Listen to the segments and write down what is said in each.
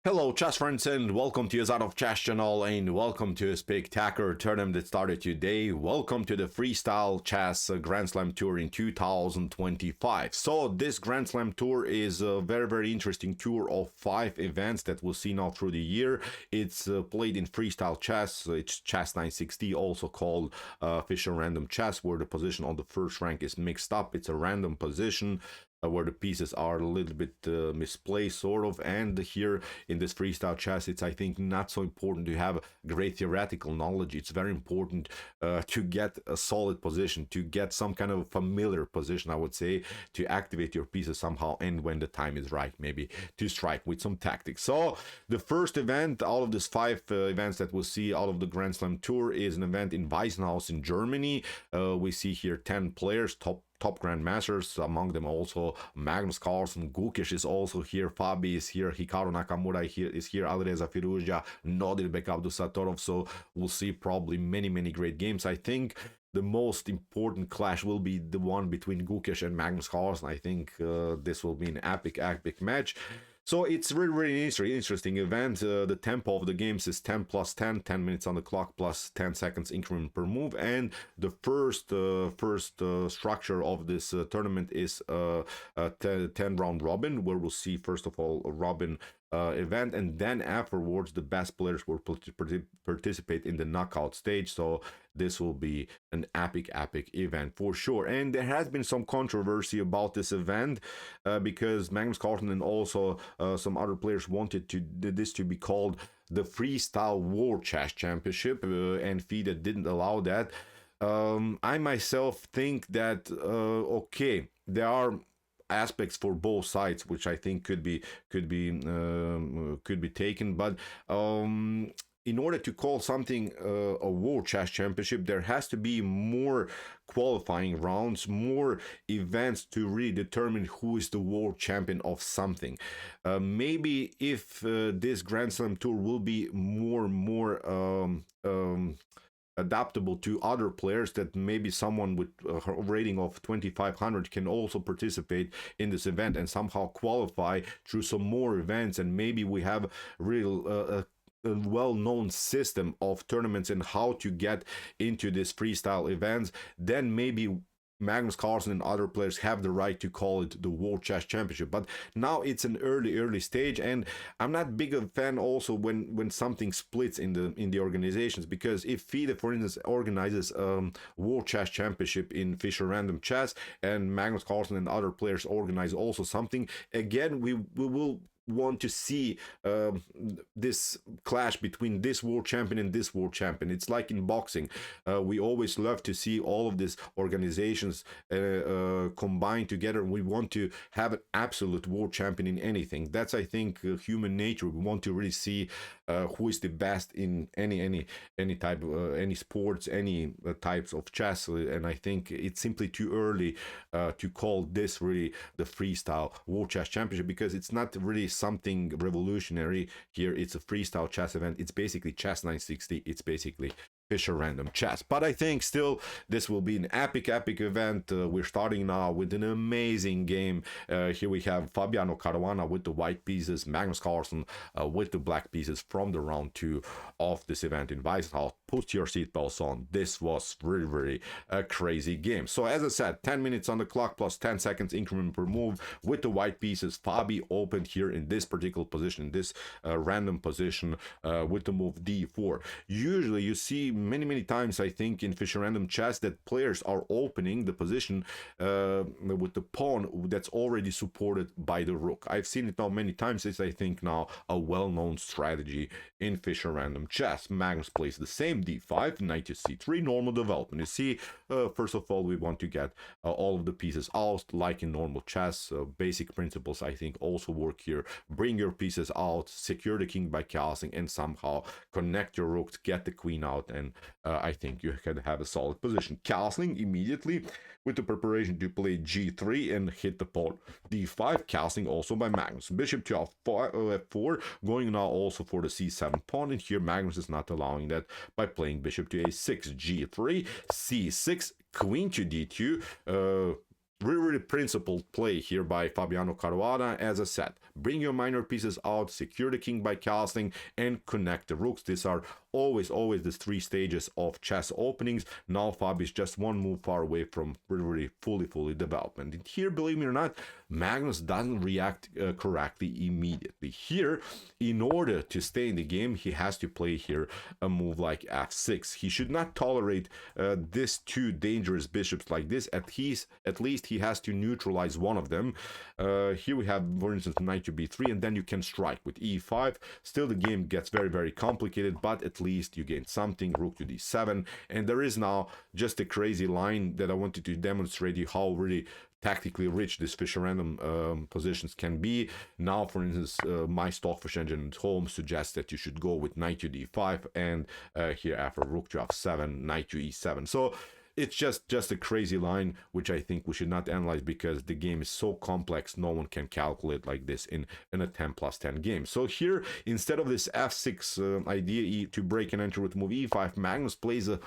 Hello, chess friends, and welcome to Jozarov Chess Channel, and welcome to a spectacular tournament that started today. Welcome to the Freestyle Chess Grand Slam Tour in 2025. So, this Grand Slam Tour is a very interesting tour of 5 events that we'll see now through the year. It's played in freestyle chess. It's Chess 960, also called Fischer Random Chess, where the position on the first rank is mixed up. It's a random position. Where the pieces are a little bit misplaced, sort of. And here in this freestyle chess, it's, I think, not so important to have great theoretical knowledge. It's very important to get a solid position, to get some kind of familiar position, I would say, to activate your pieces somehow, and when the time is right, maybe to strike with some tactics. So the first event out of these 5 events that we'll see out of the Grand Slam Tour is an event in Weissenhaus in Germany. We see here 10 players, top grandmasters, among them also Magnus Carlsen. Gukic is also here, Fabi is here, Hikaru Nakamura is here, Alireza Firouzja, Nodirbek Abdusattorov. So we'll see probably many great games. I think the most important clash will be the one between Gukic and Magnus Carlsen. I think this will be an epic match. So it's really interesting event. The tempo of the games is 10 plus 10 minutes on the clock plus 10 seconds increment per move. And the first structure of this tournament is a 10 round robin, where we'll see first of all a robin event, and then afterwards the best players will participate in the knockout stage. So this will be an epic event for sure. And there has been some controversy about this event because Magnus Carlsen and also some other players wanted this to be called the Freestyle World Chess Championship, and FIDE didn't allow that. I myself think that okay, there are aspects for both sides which I think could be taken, but in order to call something a World Chess Championship, there has to be more qualifying rounds, more events to really determine who is the world champion of something. Maybe if this Grand Slam Tour will be more adaptable to other players, that maybe someone with a rating of 2500 can also participate in this event and somehow qualify through some more events, and maybe we have real a well-known system of tournaments and how to get into this freestyle events, then maybe Magnus Carlsen and other players have the right to call it the World Chess Championship. But now it's an early stage, and I'm not big a fan also when something splits in the organizations, because if FIDE, for instance, organizes World Chess Championship in Fischer Random Chess, and Magnus Carlsen and other players organize also something, again we will want to see this clash between this world champion and this world champion. It's like in boxing. We always love to see all of these organizations combined together. We want to have an absolute world champion in anything. That's, I think, human nature. We want to really see who is the best in any type of any sports, any types of chess. And I think it's simply too early to call this really the freestyle World Chess Championship, because it's not really something revolutionary here. It's a freestyle chess event. It's basically Chess 960. It's basically Fischer Random Chess. But I think still this will be an epic event. We're starting now with an amazing game. Here we have Fabiano Caruana with the white pieces, Magnus Carlsen with the black pieces from the round 2 of this event in Weissenhaus. Put your seatbelts on. This was really a crazy game. So as I said, 10 minutes on the clock plus 10 seconds increment per move with the white pieces. Fabi opened here in this particular position, this random position with the move d4. Usually you see many times, I think, in Fischer Random Chess that players are opening the position with the pawn that's already supported by the rook. I've seen it now many times. It's, I think, now a well-known strategy in Fischer Random Chess. Magnus plays the same d5, knight to c3, normal development. You see, first of all, we want to get all of the pieces out, like in normal chess. Basic principles, I think, also work here. Bring your pieces out, secure the king by castling, and somehow connect your rook to get the queen out, and I think you can have a solid position. Castling immediately with the preparation to play g3 and hit the pawn d5. Castling also by Magnus. Bishop to f4, going now also for the c7 pawn, and here Magnus is not allowing that by playing bishop to a6, g3, c6, queen to d2. really principled play here by Fabiano Caruana. As I said, bring your minor pieces out, secure the king by castling, and connect the rooks. These are always the three stages of chess openings. Now Fabi is just one move far away from really fully development. And here, believe me or not, Magnus doesn't react correctly immediately. Here, in order to stay in the game, he has to play here a move like f6. He should not tolerate these two dangerous bishops like this. At least he has to neutralize one of them. Here we have, for instance, knight to b3, and then you can strike with e5. Still, the game gets very complicated, but at least you gain something. Rook to d7, and there is now just a crazy line that I wanted to demonstrate you how really tactically rich these Fischer random positions can be. Now, for instance, my Stockfish engine at home suggests that you should go with knight to d5, and here after rook to f7, knight to e7. So it's just a crazy line, which I think we should not analyze because the game is so complex, no one can calculate like this in a 10+10 game. So here, instead of this f6 idea to break and enter with move e5, Magnus plays a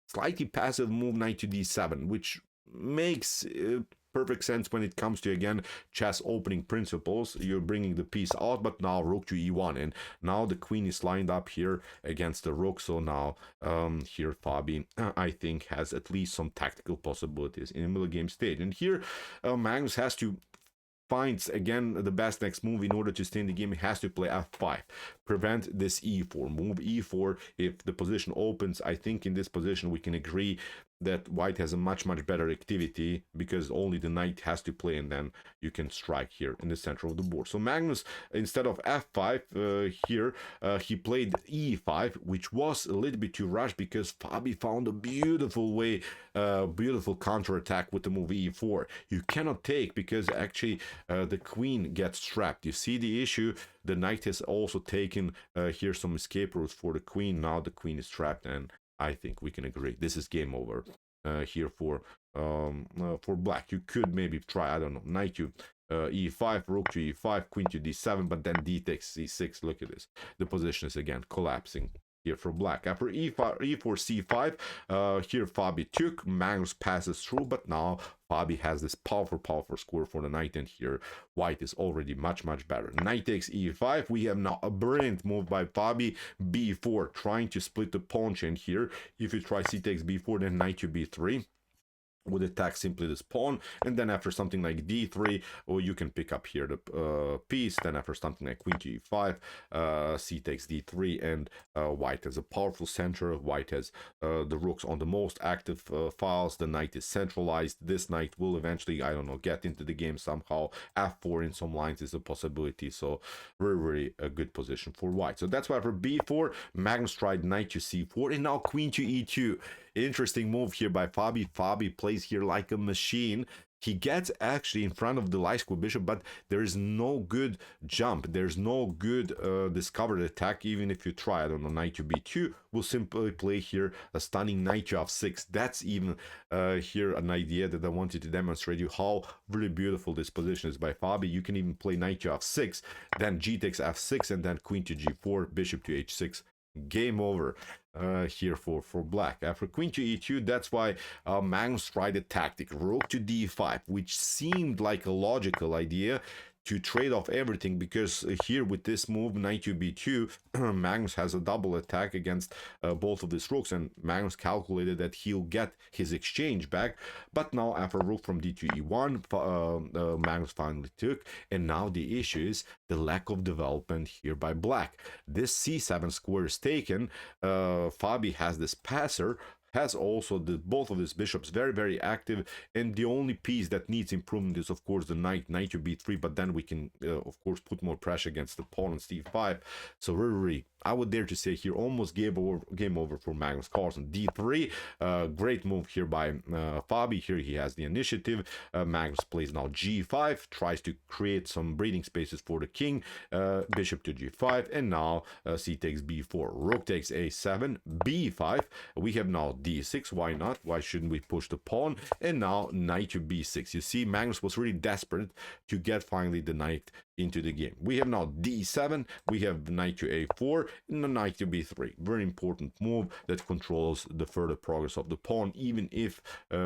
slightly passive move knight to d7, which makes perfect sense when it comes to, again, chess opening principles. You're bringing the piece out, but now rook to e1, and now the queen is lined up here against the rook. So now here Fabi, I think, has at least some tactical possibilities in the middle game stage. And here Magnus has to finds again the best next move in order to stay in the game. He has to play f5, prevent this e4 move. E4, if the position opens, I think in this position we can agree that white has a much better activity because only the knight has to play, and then you can strike here in the center of the board. So Magnus, instead of f5 here, he played e5, which was a little bit too rushed because Fabi found a beautiful way, beautiful counterattack with the move e4. You cannot take because actually the queen gets trapped. You see the issue? The knight has also taken here some escape routes for the queen. Now the queen is trapped, and I think we can agree this is game over here for black. You could maybe try, I don't know, knight to e5, rook to e5, queen to d7, but then d takes c6. Look at this. The position is again collapsing here for black. After e4, c5, here Fabi took, Magnus passes through, but now Fabi has this powerful square for the knight, and here white is already much better. Knight takes e5. We have now a brilliant move by Fabi, b4, trying to split the pawn chain here. If you try c takes b4, then knight to b3 would attack simply this pawn, and then after something like d3, or you can pick up here the piece. Then after something like queen to e5, c takes d3, and white has a powerful center. White has the rooks on the most active files. The knight is centralized. This knight will eventually, I don't know, get into the game somehow. f4 in some lines is a possibility. So very a good position for white. So that's why for b4, Magnus tried knight to c4, and now queen to e2. Interesting move here by Fabi. Fabi plays here like a machine. He gets actually in front of the light square bishop, but there is no good jump. There's no good discovered attack, even if you try. I don't know, knight to b2. We'll simply play here a stunning knight to f6. That's even here an idea that I wanted to demonstrate you how really beautiful this position is by Fabi. You can even play knight to f6, then g takes f6, and then queen to g4, bishop to h6. Game over here for black. After queen to e2, that's why Magnus tried a tactic, rook to d5, which seemed like a logical idea to trade off everything, because here with this move, knight to b2, Magnus has a double attack against both of these rooks, and Magnus calculated that he'll get his exchange back. But now after rook from d to e1, Magnus finally took, and now the issue is the lack of development here by black. This c7 square is taken. Fabi has this passer, has also both of these bishops very active, and the only piece that needs improvement is of course the knight to b3, but then we can of course put more pressure against the pawn on c5. So really, I would dare to say here almost game over for Magnus Carlsen. d3, great move here by Fabi. Here he has the initiative. Magnus plays now g5, tries to create some breathing spaces for the king. Bishop to g5, and now c takes b4, rook takes a7, b5. We have now d6. Why not? Why shouldn't we push the pawn? And now knight to b6. You see, Magnus was really desperate to get finally the knight into the game. We have now d7, we have knight to a4, and the knight to b3. Very important move that controls the further progress of the pawn. Even if,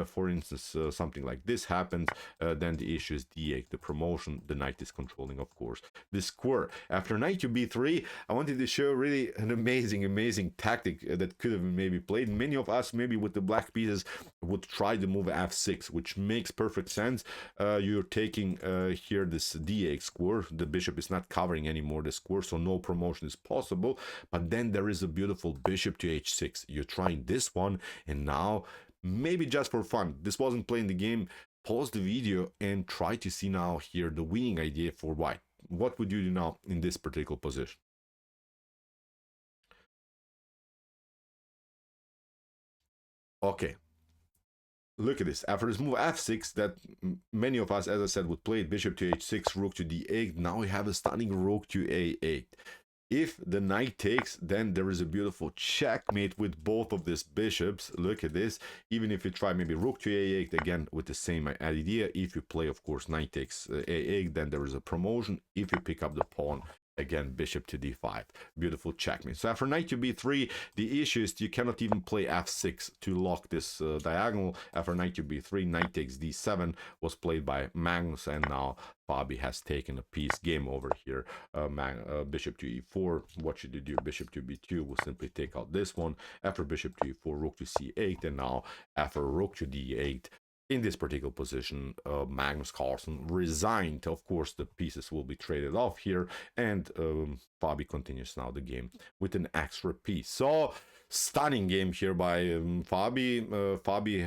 for instance, something like this happens, then the issue is d8, the promotion. The knight is controlling, of course, the square. After knight to b3, I wanted to show really an amazing tactic that could have been maybe played. Many of us, maybe with the black pieces, would try the move f6, which makes perfect sense. You're taking here this d8 square. The bishop is not covering anymore the square, so no promotion is possible. But then there is a beautiful bishop to h6. You're trying this one, and now, maybe just for fun, this wasn't playing the game, pause the video and try to see now here the winning idea for white. What would you do now in this particular position? Okay, look at this. After this move f6, that many of us, as I said, would play it, bishop to h6, rook to d8. Now we have a stunning rook to a8. If the knight takes, then there is a beautiful checkmate with both of these bishops. Look at this. Even if you try maybe rook to a8, again with the same idea. If you play, of course, knight takes a8, then there is a promotion. If you pick up the pawn, again, bishop to d5. Beautiful checkmate. So after knight to b3, the issue is you cannot even play f6 to lock this diagonal. After knight to b3, knight takes d7 was played by Magnus, and now Fabi has taken a piece. Game over here. Bishop to e4. What should you do? Bishop to b2 will simply take out this one. After bishop to e4, rook to c8, and now after rook to d8, in this particular position, Magnus Carlsen resigned. Of course, the pieces will be traded off here, and Fabi continues now the game with an extra piece. So, stunning game here by Fabi. Fabi,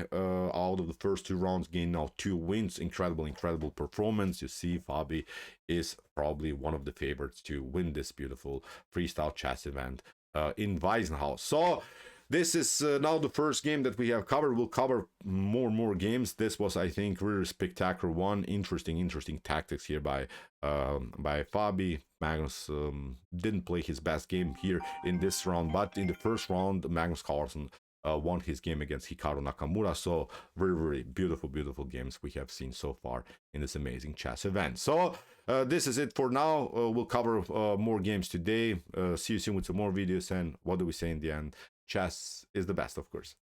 out of the first 2 rounds, gained now 2 wins. Incredible performance. You see, Fabi is probably one of the favorites to win this beautiful freestyle chess event in Weissenhaus. So, this is now the first game that we have covered. We'll cover more games. This was, I think, really spectacular one. Interesting tactics here by Fabi. Magnus didn't play his best game here in this round, but in the first round, Magnus Carlsen won his game against Hikaru Nakamura. So very beautiful games we have seen so far in this amazing chess event. So this is it for now. We'll cover more games today. See you soon with some more videos. And what do we say in the end? Chess is the best, of course.